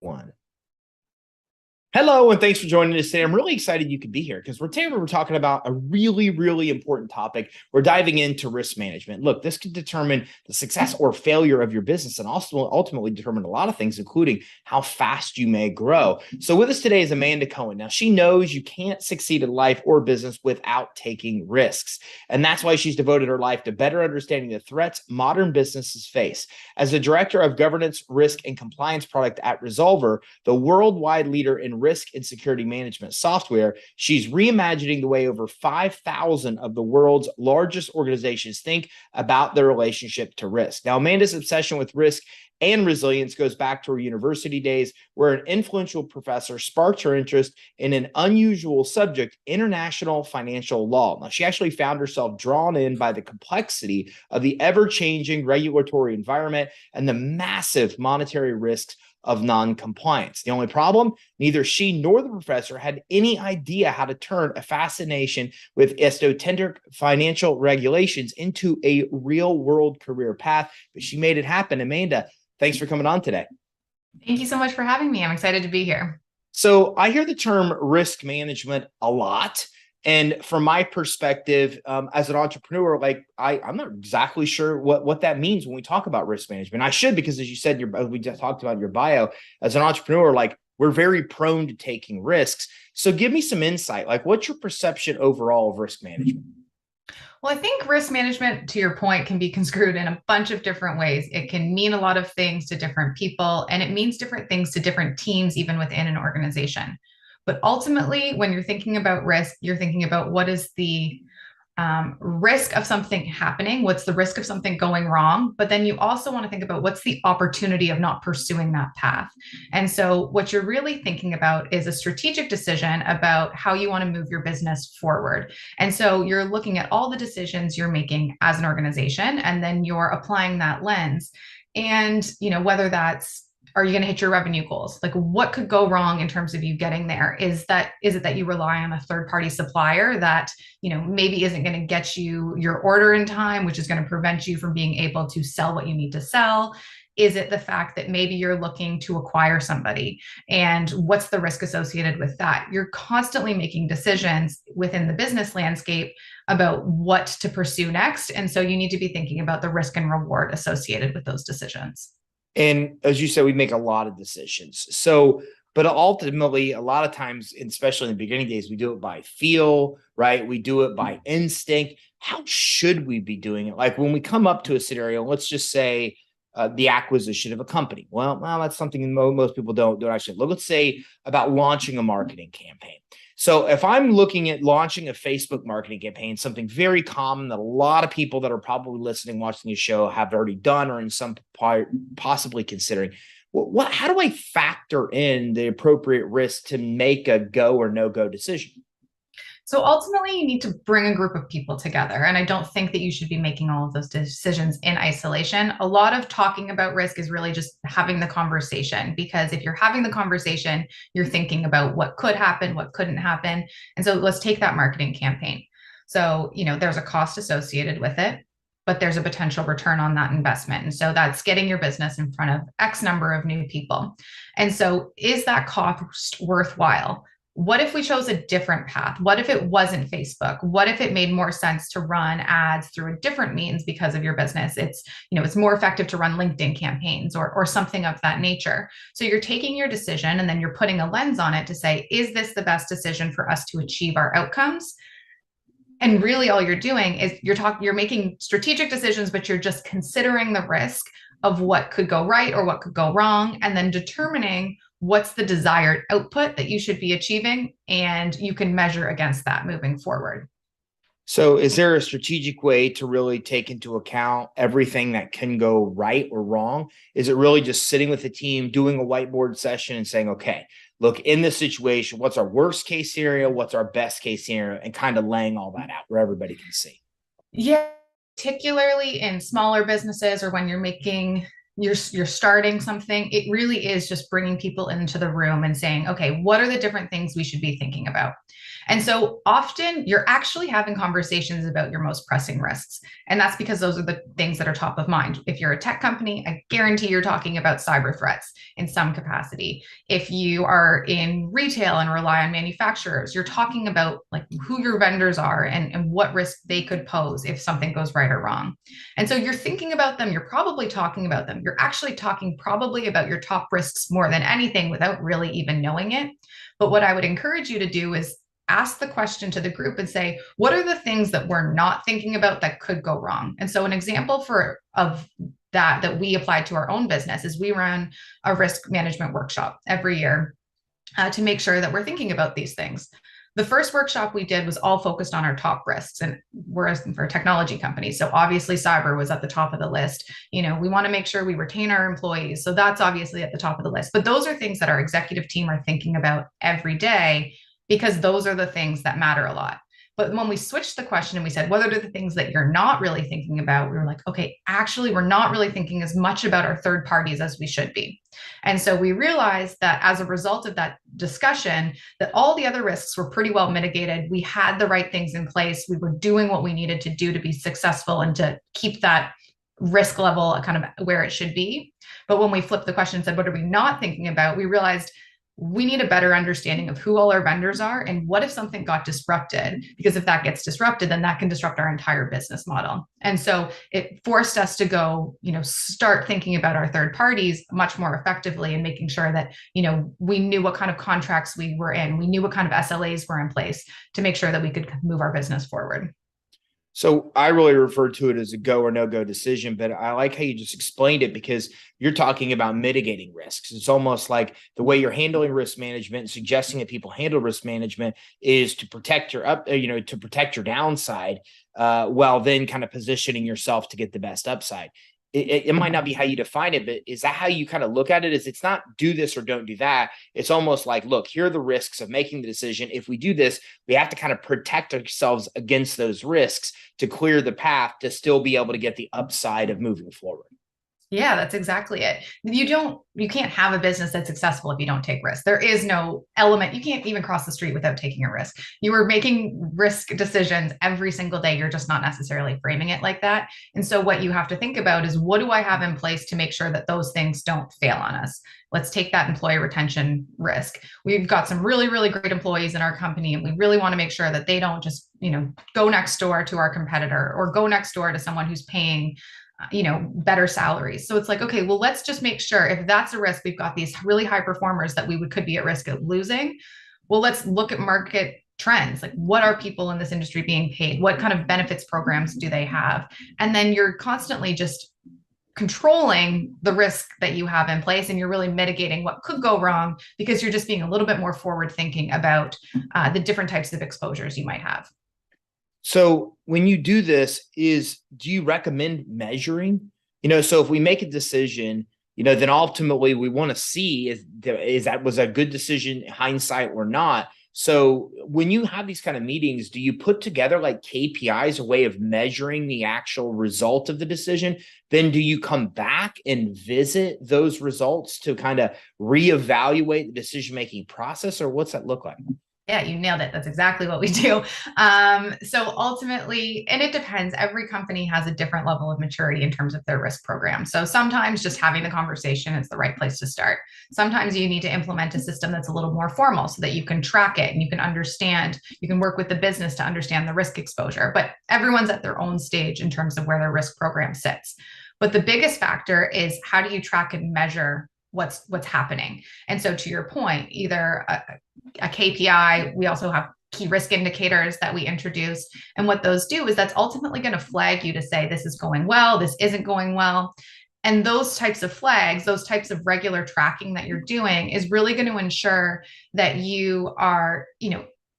One. Hello, and thanks for joining us today. I'm really excited you could be here because today we're talking about a really, really important topic. We're diving into risk management. Look, this could determine the success or failure of your business and also ultimately determine a lot of things, including how fast you may grow. So with us today is Amanda Cohen. Now, she knows you can't succeed in life or business without taking risks. And that's why she's devoted her life to better understanding the threats modern businesses face. As the director of governance, risk, and compliance product at Resolver, the worldwide leader in risk and security management software, she's reimagining the way over 5,000 of the world's largest organizations think about their relationship to risk. Now, Amanda's obsession with risk and resilience goes back to her university days, where an influential professor sparked her interest in an unusual subject, international financial law. Now, she actually found herself drawn in by the complexity of the ever-changing regulatory environment and the massive monetary risks of non-compliance. The only problem, neither she nor the professor had any idea how to turn a fascination with esoteric financial regulations into a real-world career path, but she made it happen. Amanda, thanks for coming on today. Thank you so much for having me. I'm excited to be here. So I hear the term risk management a lot. And from my perspective, as an entrepreneur, I'm not exactly sure what that means when we talk about risk management. I should, because as you said, we just talked about your bio, as an entrepreneur, we're very prone to taking risks. So give me some insight. What's your perception overall of risk management? Well, I think risk management, to your point, can be construed in a bunch of different ways. It can mean a lot of things to different people, and it means different things to different teams, even within an organization. But ultimately, when you're thinking about risk, you're thinking about what is the risk of something happening, what's the risk of something going wrong, but then you also want to think about what's the opportunity of not pursuing that path. And so what you're really thinking about is a strategic decision about how you want to move your business forward. And so you're looking at all the decisions you're making as an organization, and then you're applying that lens. And, whether that's, are you going to hit your revenue goals? Like, what could go wrong in terms of you getting there? Is it that you rely on a third party supplier that, maybe isn't going to get you your order in time, which is going to prevent you from being able to sell what you need to sell? Is it the fact that maybe you're looking to acquire somebody, and what's the risk associated with that? You're constantly making decisions within the business landscape about what to pursue next. And so you need to be thinking about the risk and reward associated with those decisions. And as you said, we make a lot of decisions. So, but ultimately, a lot of times, especially in the beginning days, we do it by feel, right? We do it by instinct. How should we be doing it? Like when we come up to a scenario, let's just say the acquisition of a company. Well, that's something most people don't actually look. Let's say about launching a marketing campaign. So if I'm looking at launching a Facebook marketing campaign, something very common that a lot of people that are probably listening, watching the show have already done or in some part possibly considering, how do I factor in the appropriate risk to make a go or no go decision? So ultimately, you need to bring a group of people together. And I don't think that you should be making all of those decisions in isolation. A lot of talking about risk is really just having the conversation, because if you're having the conversation, you're thinking about what could happen, what couldn't happen. And so let's take that marketing campaign. So, there's a cost associated with it, but there's a potential return on that investment. And so that's getting your business in front of X number of new people. And so is that cost worthwhile? What if we chose a different path? What if it wasn't Facebook? What if it made more sense to run ads through a different means because of your business? It's more effective to run LinkedIn campaigns or something of that nature. So you're taking your decision and then you're putting a lens on it to say, is this the best decision for us to achieve our outcomes? And really all you're doing is you're making strategic decisions, but you're just considering the risk of what could go right or what could go wrong, and then determining what's the desired output that you should be achieving, and you can measure against that moving forward. So is there a strategic way to really take into account everything that can go right or wrong? Is it really just sitting with the team, doing a whiteboard session and saying, okay, look, in this situation, what's our worst case scenario? What's our best case scenario? And kind of laying all that out where everybody can see. Yeah, particularly in smaller businesses or when you're making you're starting something, it really is just bringing people into the room and saying, okay, what are the different things we should be thinking about? And so often you're actually having conversations about your most pressing risks. And that's because those are the things that are top of mind. If you're a tech company, I guarantee you're talking about cyber threats in some capacity. If you are in retail and rely on manufacturers, you're talking about like who your vendors are and what risk they could pose if something goes right or wrong. And so you're thinking about them, you're probably talking about them. You're actually talking probably about your top risks more than anything without really even knowing it. But what I would encourage you to do is ask the question to the group and say, what are the things that we're not thinking about that could go wrong? And so an example of that we applied to our own business is we run a risk management workshop every year to make sure that we're thinking about these things. The first workshop we did was all focused on our top risks, and we're for a technology company. So obviously cyber was at the top of the list. We want to make sure we retain our employees. So that's obviously at the top of the list. But those are things that our executive team are thinking about every day because those are the things that matter a lot. But when we switched the question and we said, what are the things that you're not really thinking about? We were like, okay, actually, we're not really thinking as much about our third parties as we should be. And so we realized that as a result of that discussion, that all the other risks were pretty well mitigated. We had the right things in place. We were doing what we needed to do to be successful and to keep that risk level kind of where it should be. But when we flipped the question and said, what are we not thinking about? We realized we need a better understanding of who all our vendors are and what if something got disrupted, because if that gets disrupted, then that can disrupt our entire business model. And so it forced us to go, start thinking about our third parties much more effectively and making sure that, we knew what kind of contracts we were in. We knew what kind of SLAs were in place to make sure that we could move our business forward. So I really refer to it as a go or no go decision, but I like how you just explained it because you're talking about mitigating risks. It's almost like the way you're handling risk management and suggesting that people handle risk management is to protect to protect your downside, while then kind of positioning yourself to get the best upside. It might not be how you define it, but is that how you kind of look at it? Is it's not do this or don't do that. It's almost like, look, here are the risks of making the decision. If we do this, we have to kind of protect ourselves against those risks to clear the path to still be able to get the upside of moving forward. Yeah, that's exactly it. You can't have a business that's successful if you don't take risks. There is no element. You can't even cross the street without taking a risk. You are making risk decisions every single day. You're just not necessarily framing it like that. And so what you have to think about is, what do I have in place to make sure that those things don't fail on us? Let's take that employee retention risk. We've got some really, really great employees in our company, and we really want to make sure that they don't just, go next door to our competitor or go next door to someone who's paying better salaries. So it's like, okay, well, let's just make sure if that's a risk, we've got these really high performers that could be at risk of losing. Well, let's look at market trends. Like, what are people in this industry being paid? What kind of benefits programs do they have? And then you're constantly just controlling the risk that you have in place, and you're really mitigating what could go wrong because you're just being a little bit more forward thinking about the different types of exposures you might have. So when you do this, do you recommend measuring? So if we make a decision, then ultimately we want to see is that was a good decision, hindsight or not. So when you have these kind of meetings, do you put together like KPIs, a way of measuring the actual result of the decision? Then do you come back and visit those results to kind of reevaluate the decision-making process, or what's that look like? Yeah, you nailed it. That's exactly what we do. So ultimately, and it depends, every company has a different level of maturity in terms of their risk program. So sometimes just having the conversation is the right place to start. Sometimes you need to implement a system that's a little more formal so that you can track it and you can understand, you can work with the business to understand the risk exposure. But everyone's at their own stage in terms of where their risk program sits. But the biggest factor is, how do you track and measure what's happening? And so to your point, either a KPI, we also have key risk indicators that we introduce. And what those do is that's ultimately going to flag you to say, this is going well, this isn't going well. And those types of flags, those types of regular tracking that you're doing is really going to ensure that you are,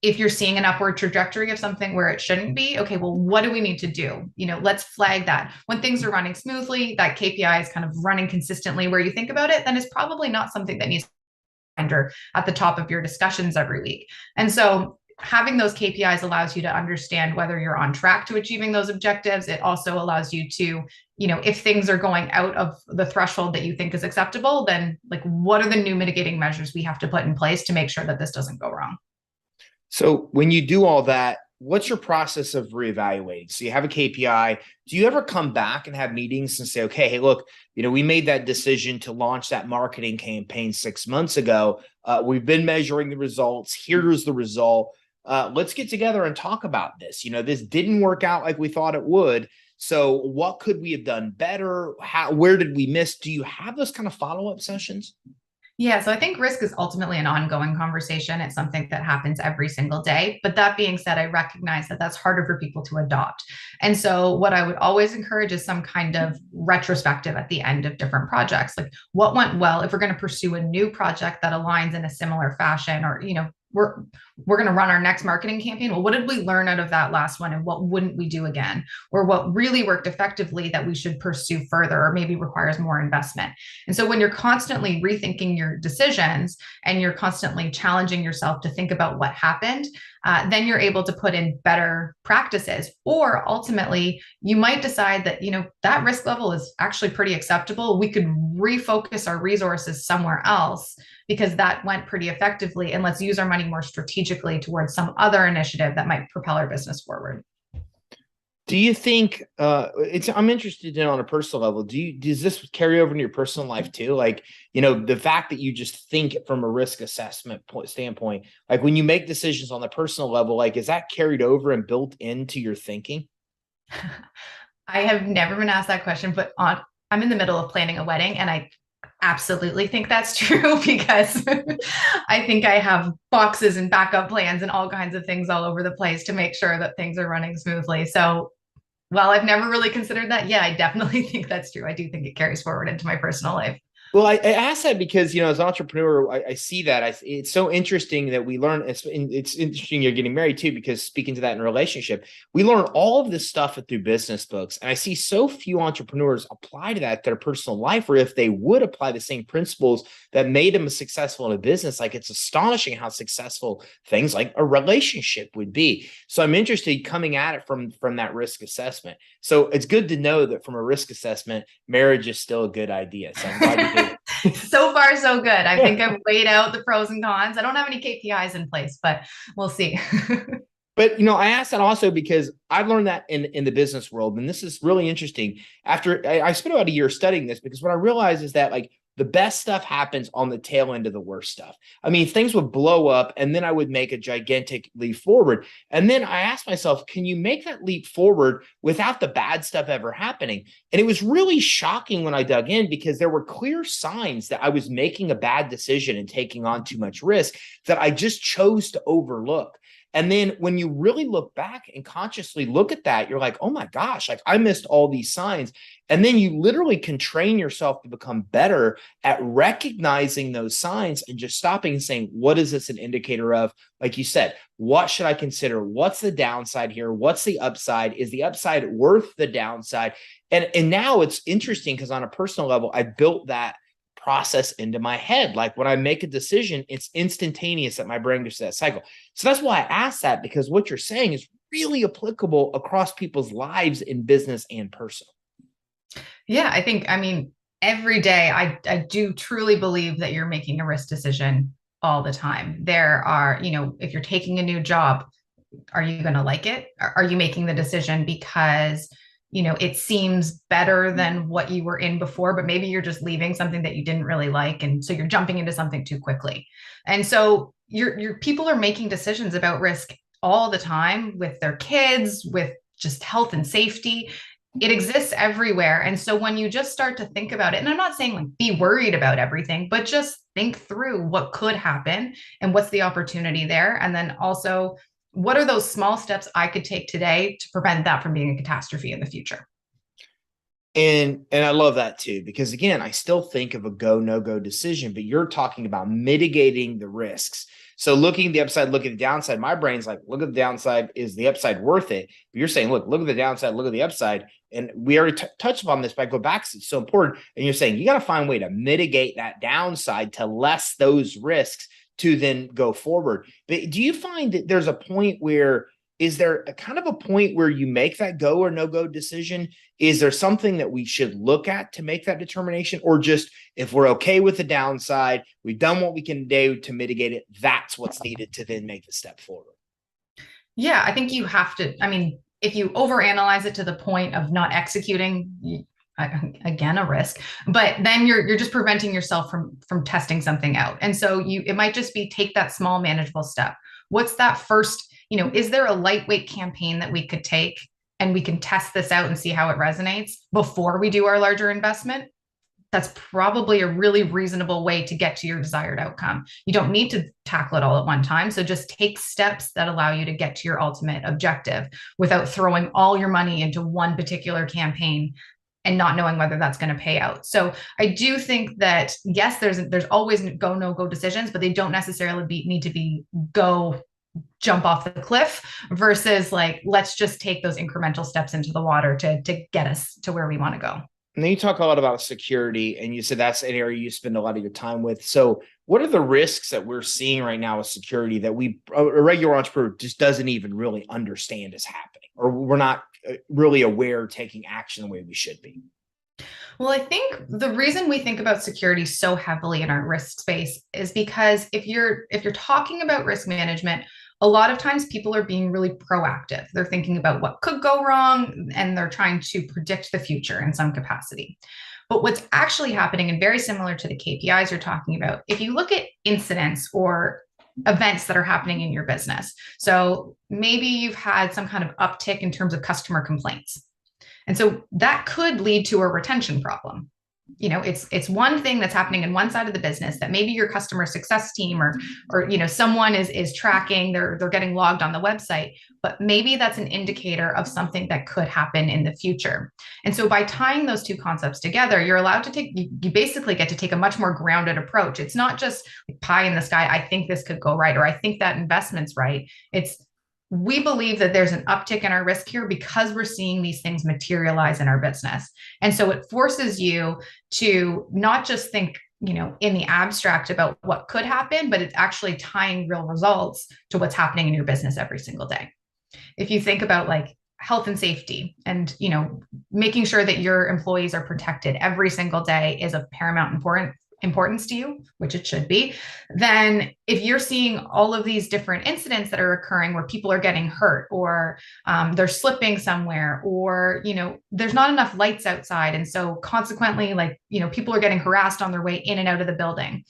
if you're seeing an upward trajectory of something where it shouldn't be, okay, well, what do we need to do? Let's flag that. When things are running smoothly, that KPI is kind of running consistently where you think about it, then it's probably not something that needs to enter at the top of your discussions every week. And so having those KPIs allows you to understand whether you're on track to achieving those objectives. It also allows you to, if things are going out of the threshold that you think is acceptable, then like, what are the new mitigating measures we have to put in place to make sure that this doesn't go wrong? So when you do all that, what's your process of reevaluating? So you have a KPI. Do you ever come back and have meetings and say, okay, hey, look, we made that decision to launch that marketing campaign 6 months ago. We've been measuring the results. Here's the result. Let's get together and talk about this. This didn't work out like we thought it would. So what could we have done better? Where did we miss? Do you have those kind of follow-up sessions? Yeah, so I think risk is ultimately an ongoing conversation. It's something that happens every single day. But that being said, I recognize that that's harder for people to adopt. And so what I would always encourage is some kind of retrospective at the end of different projects. Like, what went well? If we're going to pursue a new project that aligns in a similar fashion, or, we're going to run our next marketing campaign. Well, what did we learn out of that last one, and what wouldn't we do again? Or what really worked effectively that we should pursue further, or maybe requires more investment? And so when you're constantly rethinking your decisions and you're constantly challenging yourself to think about what happened, then you're able to put in better practices. Or ultimately, you might decide that, that risk level is actually pretty acceptable. We could refocus our resources somewhere else because that went pretty effectively. And let's use our money more strategically towards some other initiative that might propel our business forward. Do you think I'm interested in on a personal level, does this carry over into your personal life too? Like, the fact that you just think from a risk assessment standpoint, like when you make decisions on the personal level, like, is that carried over and built into your thinking? I have never been asked that question, but I'm in the middle of planning a wedding, and I absolutely think that's true because I think I have boxes and backup plans and all kinds of things all over the place to make sure that things are running smoothly. So while I've never really considered that, yeah, I definitely think that's true. I do think it carries forward into my personal life. Well, I ask that because, as an entrepreneur, I see that. It's so interesting that we learn. It's interesting you're getting married too, because speaking to that in a relationship, we learn all of this stuff through business books. And I see so few entrepreneurs apply to that their personal life, or if they would apply the same principles that made them successful in a business, like, it's astonishing how successful things like a relationship would be. So I'm interested coming at it from that risk assessment. So it's good to know that from a risk assessment, marriage is still a good idea. So I'm glad you did. So far, so good. I think I've weighed out the pros and cons. I don't have any KPIs in place, but we'll see. But, I asked that also because I've learned that in the business world, and this is really interesting. After I spent about a year studying this, because what I realized is that, like, the best stuff happens on the tail end of the worst stuff. I mean, things would blow up and then I would make a gigantic leap forward. And then I asked myself, can you make that leap forward without the bad stuff ever happening? And it was really shocking when I dug in, because there were clear signs that I was making a bad decision and taking on too much risk that I just chose to overlook. And then when you really look back and consciously look at that, you're like, oh my gosh, like, I missed all these signs. And then you literally can train yourself to become better at recognizing those signs and just stopping and saying, what is this an indicator of? Like you said, what should I consider? What's the downside here? What's the upside? Is the upside worth the downside? And now it's interesting because on a personal level, I built that process into my head. Like, when I make a decision, it's instantaneous that my brain goes to that cycle. So that's why I asked that, because what you're saying is really applicable across people's lives in business and personal. Yeah, I mean, every day I do truly believe that you're making a risk decision all the time. There are, if you're taking a new job, are you going to like it? Are you making the decision because it seems better than what you were in before, but maybe you're just leaving something that you didn't really like. And so you're jumping into something too quickly. And so your people are making decisions about risk all the time with their kids, with just health and safety. It exists everywhere. And so when you just start to think about it, and I'm not saying like be worried about everything, but just think through what could happen and what's the opportunity there. And then also, what are those small steps I could take today to prevent that from being a catastrophe in the future? And I love that too, because again, I still think of a go, no go decision, but you're talking about mitigating the risks. So looking at the upside, look at the downside. My brain's like, look at the downside. Is the upside worth it? But you're saying, look at the downside, look at the upside. And we already touched upon this, but I go back because it's so important. And you're saying you got to find a way to mitigate that downside, to less those risks, to then go forward. But do you find that there's a point where, is there a kind of a point where you make that go or no go decision? Is there something that we should look at to make that determination? Or just, if we're okay with the downside, we've done what we can do to mitigate it, that's what's needed to then make the step forward? Yeah, I think you have to. I mean, if you overanalyze it to the point of not executing, again, a risk, but then you're just preventing yourself from testing something out. And so it might just be take that small manageable step. What's that first, is there a lightweight campaign that we could take and we can test this out and see how it resonates before we do our larger investment? That's probably a really reasonable way to get to your desired outcome. You don't need to tackle it all at one time. So just take steps that allow you to get to your ultimate objective without throwing all your money into one particular campaign and not knowing whether that's going to pay out. So I do think that, yes, there's always go, no go decisions, but they don't necessarily need to be go jump off the cliff versus like, let's just take those incremental steps into the water to get us to where we want to go. And then you talk a lot about security, and you said that's an area you spend a lot of your time with. So what are the risks that we're seeing right now with security that a regular entrepreneur just doesn't even really understand is happening, or we're not really aware taking action the way we should be? Well, I think the reason we think about security so heavily in our risk space is because if you're talking about risk management, a lot of times people are being really proactive. They're thinking about what could go wrong and they're trying to predict the future in some capacity. But what's actually happening, and very similar to the KPIs you're talking about, if you look at incidents or events that are happening in your business. So maybe you've had some kind of uptick in terms of customer complaints. And so that could lead to a retention problem. It's one thing that's happening in one side of the business that maybe your customer success team or someone is tracking, they're getting logged on the website, but maybe that's an indicator of something that could happen in the future. And so by tying those two concepts together, you're allowed to you basically get to take a much more grounded approach. It's not just like pie in the sky, I think this could go right, or I think that investment's right. We believe that there's an uptick in our risk here because we're seeing these things materialize in our business. And so it forces you to not just think, in the abstract about what could happen, but it's actually tying real results to what's happening in your business every single day. If you think about like health and safety and, making sure that your employees are protected every single day is of paramount importance to you, which it should be, then if you're seeing all of these different incidents that are occurring where people are getting hurt or they're slipping somewhere or, there's not enough lights outside. And so consequently, people are getting harassed on their way in and out of the building.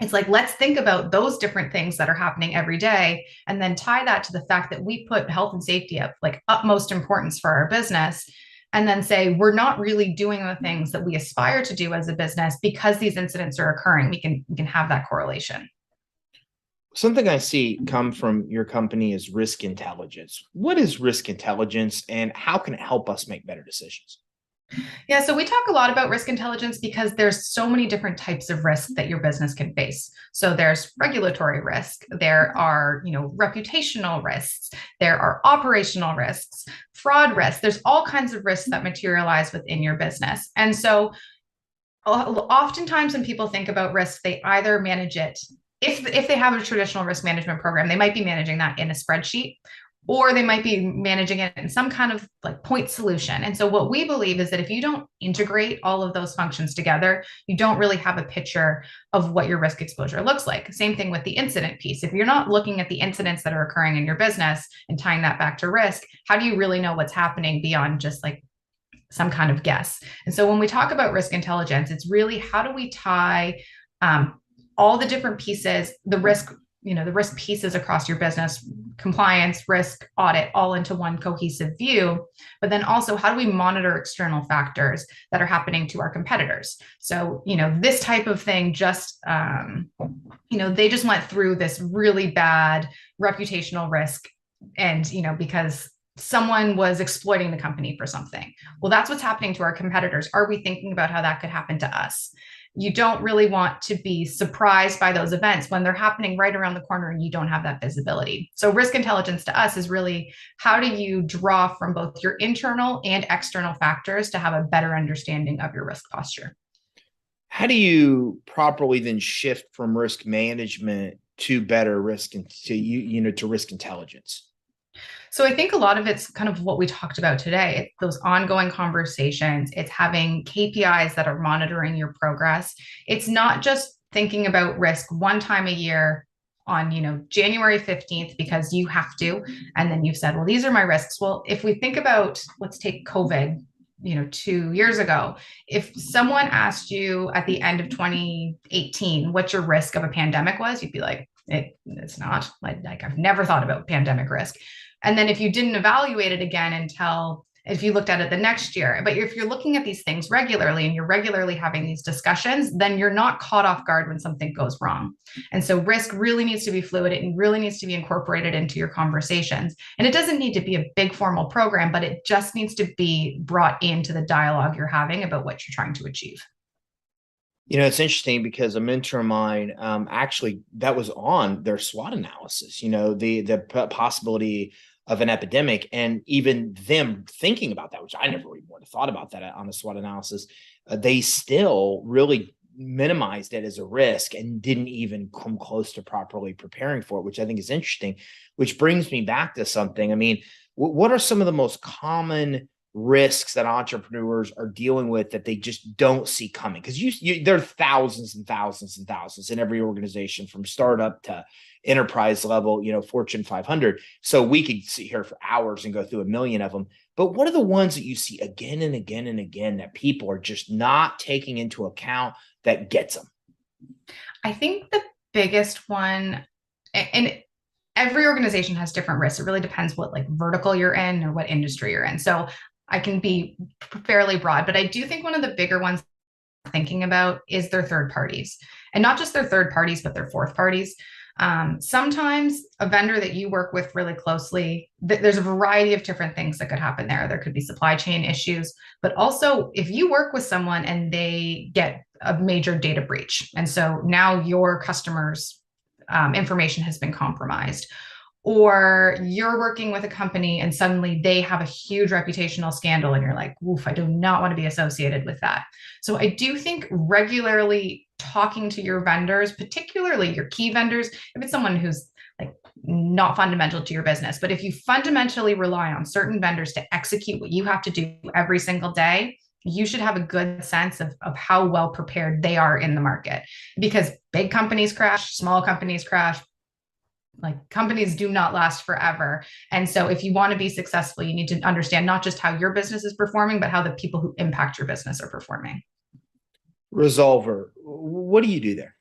It's like, let's think about those different things that are happening every day and then tie that to the fact that we put health and safety up like utmost importance for our business. And then say, we're not really doing the things that we aspire to do as a business because these incidents are occurring. We can have that correlation. Something I see come from your company is risk intelligence. What is risk intelligence and how can it help us make better decisions? Yeah, so we talk a lot about risk intelligence because there's so many different types of risk that your business can face. So there's regulatory risk, there are, reputational risks, there are operational risks, fraud risks. There's all kinds of risks that materialize within your business. And so oftentimes when people think about risk, they either manage it, if they have a traditional risk management program, they might be managing that in a spreadsheet, or they might be managing it in some kind of like point solution. And so what we believe is that if you don't integrate all of those functions together, you don't really have a picture of what your risk exposure looks like. Same thing with the incident piece. If you're not looking at the incidents that are occurring in your business and tying that back to risk, how do you really know what's happening beyond just like some kind of guess? And so when we talk about risk intelligence, it's really how do we tie all the different pieces, the risk pieces across your business, compliance, risk, audit, all into one cohesive view. But then also, how do we monitor external factors that are happening to our competitors? So, this type of thing just, they just went through this really bad reputational risk. And, because someone was exploiting the company for something. Well, that's what's happening to our competitors. Are we thinking about how that could happen to us? You don't really want to be surprised by those events when they're happening right around the corner and you don't have that visibility. So risk intelligence to us is really how do you draw from both your internal and external factors to have a better understanding of your risk posture? How do you properly then shift from risk management to better risk and to risk intelligence? So I think a lot of it's kind of what we talked about today. It's those ongoing conversations. It's having KPIs that are monitoring your progress. It's not just thinking about risk one time a year on, January 15th because you have to. And then you've said, well, these are my risks. Well, if we think about, let's take COVID, 2 years ago, if someone asked you at the end of 2018 what your risk of a pandemic was, you'd be like, it's not like I've never thought about pandemic risk. And then if you didn't evaluate it again until if you looked at it the next year, but if you're looking at these things regularly and you're regularly having these discussions, then you're not caught off guard when something goes wrong. And so risk really needs to be fluid. It really needs to be incorporated into your conversations. And it doesn't need to be a big formal program, but it just needs to be brought into the dialogue you're having about what you're trying to achieve. It's interesting because a mentor of mine, actually, that was on their SWOT analysis, the possibility of an epidemic, and even them thinking about that, which I never even would have thought about that on the SWOT analysis, they still really minimized it as a risk and didn't even come close to properly preparing for it, which I think is interesting, which brings me back to something. I mean, what are some of the most common risks that entrepreneurs are dealing with that they just don't see coming? Because there are thousands and thousands and thousands in every organization, from startup to enterprise level, Fortune 500. So we could sit here for hours and go through a million of them. But what are the ones that you see again and again and again that people are just not taking into account that gets them? I think the biggest one, and every organization has different risks. It really depends what vertical you're in or what industry you're in. So I can be fairly broad, but I do think one of the bigger ones thinking about is their third parties, and not just their third parties, but their fourth parties. Sometimes a vendor that you work with really closely, there's a variety of different things that could happen there. There could be supply chain issues, but also if you work with someone and they get a major data breach, and so now your customers' information has been compromised, or you're working with a company and suddenly they have a huge reputational scandal and you're like, oof, I do not want to be associated with that. So I do think regularly talking to your vendors, particularly your key vendors, if it's someone who's not fundamental to your business, but if you fundamentally rely on certain vendors to execute what you have to do every single day, you should have a good sense of how well prepared they are in the market, because big companies crash, small companies crash. Companies do not last forever. And so if you want to be successful, you need to understand not just how your business is performing, but how the people who impact your business are performing. Resolver, what do you do there?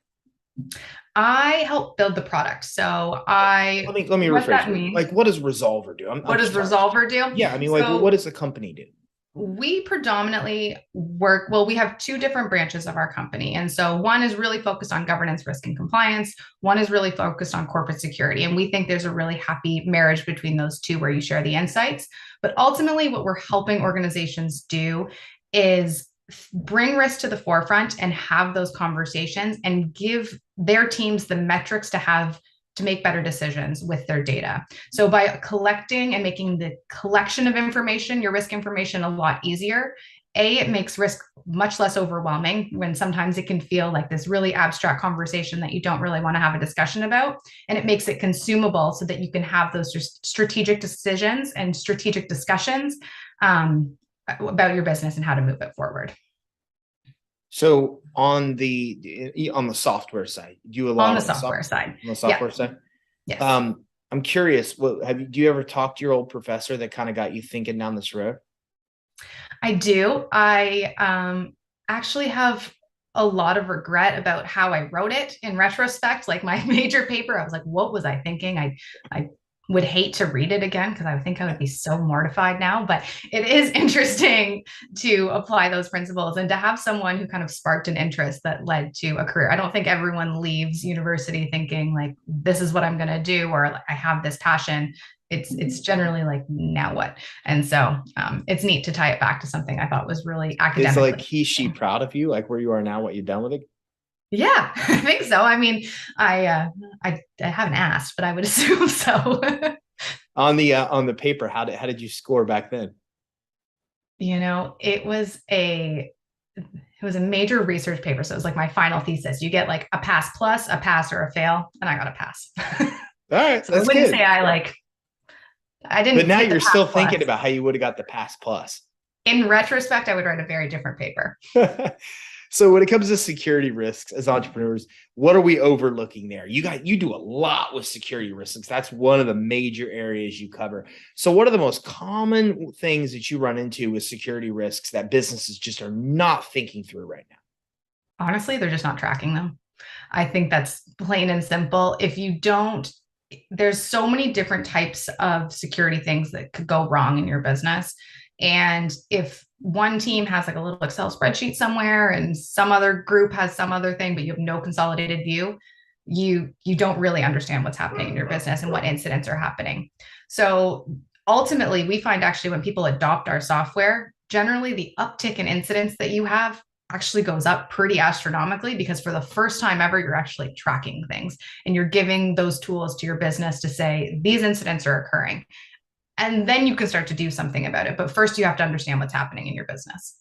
I help build the product. So let me rephrase. What does Resolver do? What does Resolver do? Yeah. I mean, what does the company do? We predominantly work, we have two different branches of our company. And so one is really focused on governance, risk, and compliance. One is really focused on corporate security. And we think there's a really happy marriage between those two where you share the insights. But ultimately, what we're helping organizations do is bring risk to the forefront and have those conversations and give their teams the metrics to make better decisions with their data. So by collecting and making the collection of information, your risk information, a lot easier, it makes risk much less overwhelming when sometimes it can feel like this really abstract conversation that you don't really want to have a discussion about. And it makes it consumable so that you can have those strategic decisions and strategic discussions about your business and how to move it forward. So on the software side, do you allow on the software side? On the software side? Yes. I'm curious, do you ever talk to your old professor that kind of got you thinking down this road? I do. I actually have a lot of regret about how I wrote it in retrospect. Like my major paper, I was like, what was I thinking? I would hate to read it again because I think I would be so mortified now, but it is interesting to apply those principles and to have someone who kind of sparked an interest that led to a career. I don't think everyone leaves university thinking like, this is what I'm going to do, or I have this passion. It's generally like, now what? And so it's neat to tie it back to something I thought was really academic. Is she proud of you, like where you are now, what you've done with it? Yeah, I think so. I mean, I haven't asked, but I would assume so. On the paper, how did you score back then? It was it was a major research paper. So it was like my final thesis. You get like a pass plus, a pass, or a fail. And I got a pass. All right, So I that's wouldn't good. say I But didn't now get the you're pass still plus. thinking about how you would have got the pass plus. In retrospect, I would write a very different paper. So when it comes to security risks as entrepreneurs, what are we overlooking there? You do a lot with security risks. That's one of the major areas you cover. So what are the most common things that you run into with security risks that businesses just are not thinking through right now? Honestly, they're just not tracking them. I think that's plain and simple. If you don't, there's so many different types of security things that could go wrong in your business. And if one team has like a little Excel spreadsheet somewhere and some other group has some other thing, but you have no consolidated view, you don't really understand what's happening in your business and what incidents are happening. So ultimately, we find actually when people adopt our software, generally the uptick in incidents that you have actually goes up pretty astronomically because for the first time ever, you're actually tracking things and you're giving those tools to your business to say these incidents are occurring. And then you can start to do something about it. But first, you have to understand what's happening in your business.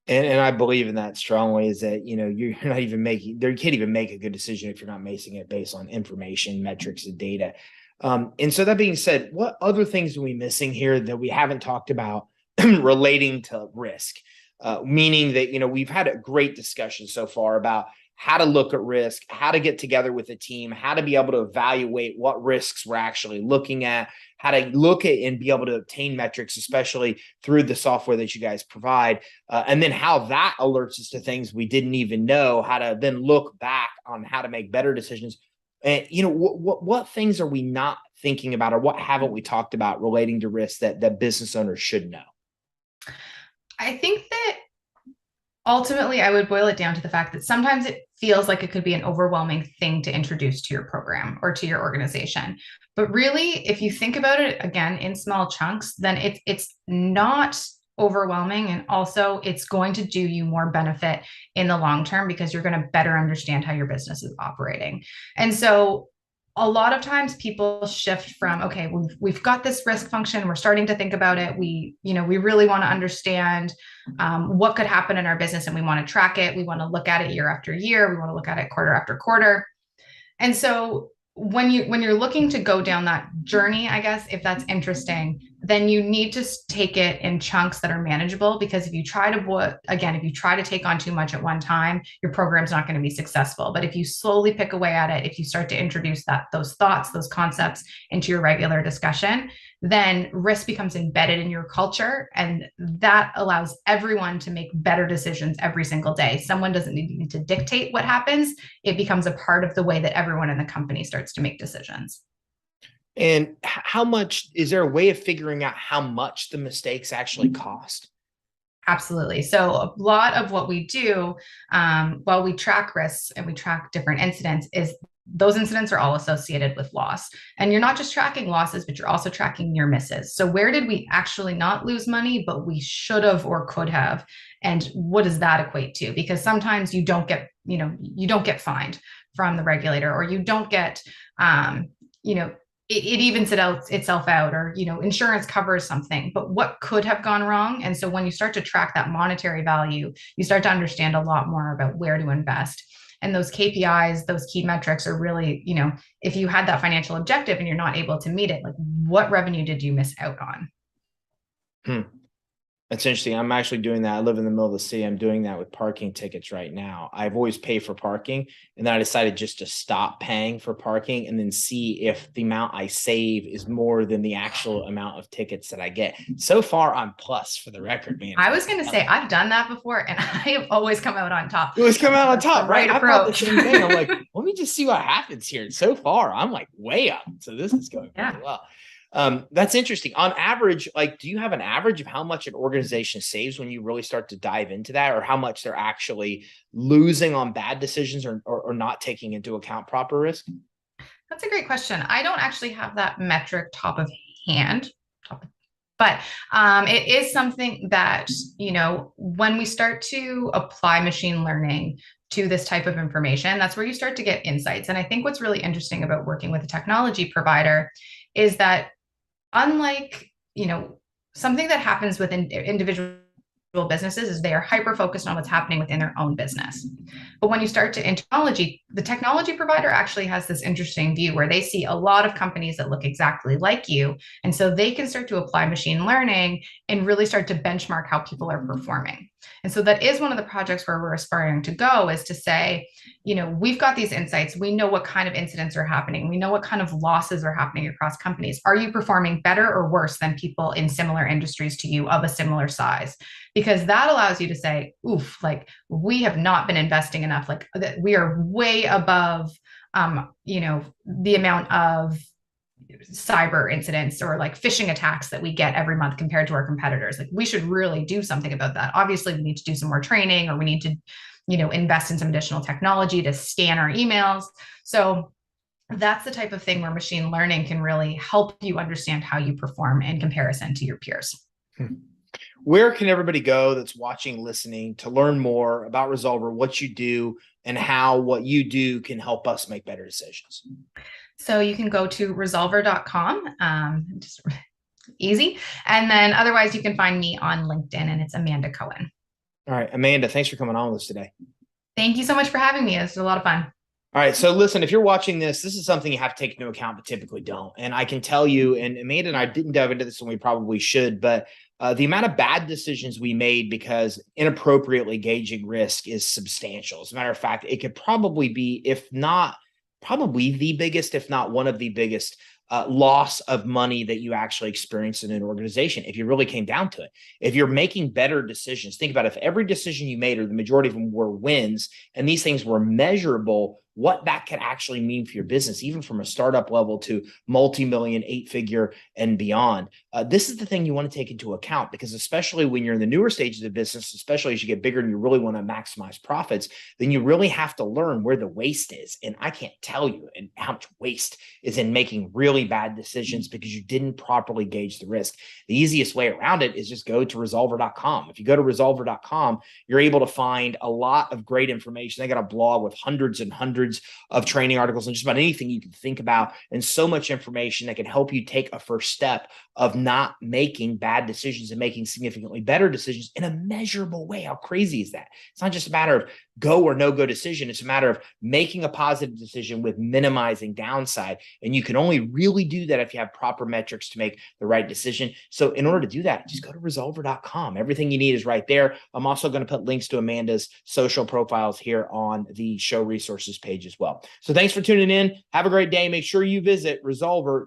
And I believe in that strongly is that, you're not even making, you can't even make a good decision if you're not making it based on information, metrics, and data. And so that being said, what other things are we missing here that we haven't talked about relating to risk? Meaning that, we've had a great discussion so far about how to look at risk, how to get together with a team, how to be able to evaluate what risks we're actually looking at, how to look at and be able to obtain metrics, especially through the software that you guys provide, and then how that alerts us to things we didn't even know, how to then look back on how to make better decisions. And, what things are we not thinking about, or what haven't we talked about relating to risk that business owners should know? I think that ultimately, I would boil it down to the fact that sometimes it feels like it could be an overwhelming thing to introduce to your program or to your organization. But really, if you think about it again in small chunks, then it's not overwhelming. And also, it's going to do you more benefit in the long term because you're going to better understand how your business is operating. And so, a lot of times people shift from, okay, we've got this risk function, we're starting to think about it, we really want to understand what could happen in our business and we want to track it, we want to look at it year after year, we want to look at it quarter after quarter. And so when you're looking to go down that journey, I guess, if that's interesting, then you need to take it in chunks that are manageable, because if you try to take on too much at one time, your program's not going to be successful. But if you slowly pick away at it, if you start to introduce those thoughts, those concepts into your regular discussion, then risk becomes embedded in your culture, and that allows everyone to make better decisions every single day. Someone doesn't need to dictate what happens. It becomes a part of the way that everyone in the company starts to make decisions. And how much, is there a way of figuring out how much the mistakes actually cost? Absolutely. So a lot of what we do while we track risks and we track different incidents is those incidents are all associated with loss. And you're not just tracking losses, but you're also tracking near misses. So where did we actually not lose money, but we should have or could have? And what does that equate to? Because sometimes you don't get fined from the regulator, or you don't get, it evens itself out, or insurance covers something, but what could have gone wrong? And so when you start to track that monetary value, you start to understand a lot more about where to invest. And those KPIs, those key metrics are really, if you had that financial objective and you're not able to meet it, like what revenue did you miss out on? That's interesting. I'm actually doing that. I live in the middle of the city. I'm doing that with parking tickets right now. I've always paid for parking, and then I decided just to stop paying for parking and then see if the amount I save is more than the actual amount of tickets that I get. So far, I'm plus, for the record, man. I was going to say, I've done that before, and I have always come out on top. You always come out on top, right? I thought the same thing. I'm like, let me just see what happens here. And so far, I'm like way up. So this is going really well. That's interesting. On average, do you have an average of how much an organization saves when you really start to dive into that, or how much they're actually losing on bad decisions or not taking into account proper risk? That's a great question. I don't actually have that metric top of hand, but it is something that, when we start to apply machine learning to this type of information, that's where you start to get insights. And I think what's really interesting about working with a technology provider is that, unlike, something that happens with individual businesses is they are hyper focused on what's happening within their own business. But when you start to technology, the technology provider actually has this interesting view where they see a lot of companies that look exactly like you. And so they can start to apply machine learning and really start to benchmark how people are performing. And so that is one of the projects where we're aspiring to go, is to say, we've got these insights. We know what kind of incidents are happening. We know what kind of losses are happening across companies. Are you performing better or worse than people in similar industries to you of a similar size? Because that allows you to say, oof, like we have not been investing enough, like that we are way above, the amount of cyber incidents or like phishing attacks that we get every month compared to our competitors. Like we should really do something about that. Obviously, we need to do some more training, or we need to, invest in some additional technology to scan our emails. So that's the type of thing where machine learning can really help you understand how you perform in comparison to your peers. Where can everybody go that's watching, listening, to learn more about Resolver, what you do, and how what you do can help us make better decisions? So you can go to resolver.com, just easy. And then otherwise you can find me on LinkedIn, and it's Amanda Cohen. All right, Amanda, thanks for coming on with us today. Thank you so much for having me. It was a lot of fun. All right. So listen, if you're watching this is something you have to take into account, but typically don't. And I can tell you, and Amanda and I didn't dive into this, and we probably should, but the amount of bad decisions we made because inappropriately gauging risk is substantial. As a matter of fact, it could probably be, if not probably the biggest, if not one of the biggest loss of money that you actually experience in an organization, if you really came down to it. If you're making better decisions, think about it. If every decision you made, or the majority of them, were wins, and these things were measurable, what that could actually mean for your business, even from a startup level to multi-million, 8-figure and beyond. This is the thing you want to take into account, because especially when you're in the newer stages of business, especially as you get bigger and you really want to maximize profits, then you really have to learn where the waste is. And I can't tell you how much waste is in making really bad decisions because you didn't properly gauge the risk. The easiest way around it is just go to resolver.com. If you go to resolver.com, you're able to find a lot of great information. They got a blog with hundreds and hundreds of training articles and just about anything you can think about, and so much information that can help you take a first step of not making bad decisions and making significantly better decisions in a measurable way. How crazy is that? It's not just a matter of go or no go decision. It's a matter of making a positive decision with minimizing downside. And you can only really do that if you have proper metrics to make the right decision. So in order to do that, just go to resolver.com. Everything you need is right there. I'm also going to put links to Amanda's social profiles here on the show resources page as well. So thanks for tuning in. Have a great day. Make sure you visit resolver.com.